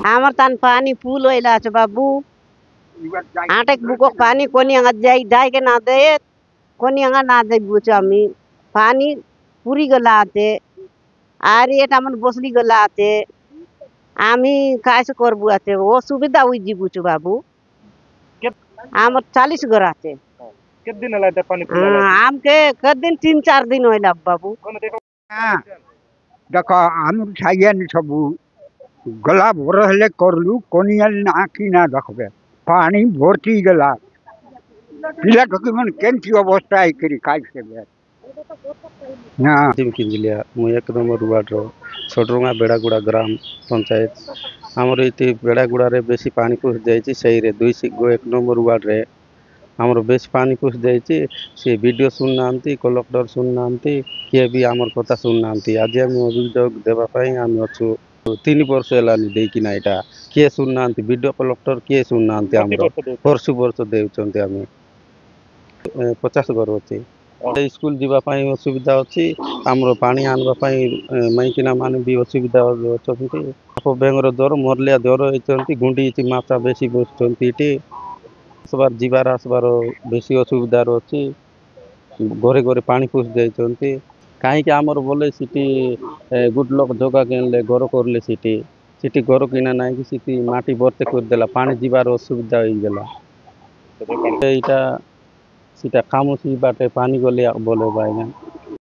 आमर तन पानी फूल होइला छ बाबू आटक बुको पानी कोनी अंगा जाई के ना दे कोनी अंगा ना दे बुच आम्ही पानी पुरी गलाते आरी एटा मन बसली गलाते आम्ही कायस करबू आते वो सुविधा हुई जी बुच बाबू आमर 40 घर आते कितने दिन लाते पानी आम के कद दिन 3-4 दिन होइला बाबू देखो आम छाइयन सबू गला भर हेले करलू कोनियल नाकी ना देखबे पानी भर्ती गला पिला ढोकी मन केंती अवस्था आई करी काय से बे ना टीम किंजिलिया मु 1 नंबर वार्ड रो छोटरंगा बेड़ागुड़ा ग्राम पंचायत हमर इति बेड़ागुड़ा रे बेसी पानी पुस जाईची सही रे 1 नंबर वार्ड रे हमर बेसी पानी पुस जाईची से वीडियो सुन नांती कलेक्टर सुन नांती के भी हमर कथा सुन नांती आज हम अभियोग देबा पई हम अछु 3 वर्ष हेलानी देकी ना एटा के सुन नांती वीडियो कलेक्टर के सुन नांती हमर वर्ष देउचंती हम 50 घर होती स्कूल जीवा पाई असुविधा अछि हमरो पानी आनबा पाई माइकिना माने भी असुविधा होचंती आपो बेंगरो दर मोरलिया दर होचंती गुंडी इति मात्रा बेसी बसचंती इति सबार जीवार आसबार बेसी असुविधा अछि घरे घरे पानी पुस जाइचंती काहे कि हमर बोले सिटी गुड लोक जोगा केनले घर करले सिटी घर किना नाही कि सिटी माटी बरते कर देला पानी जीवार असुविधा होई गेला एटा सीटा खामोशी बाटे पानी गले बोले भाई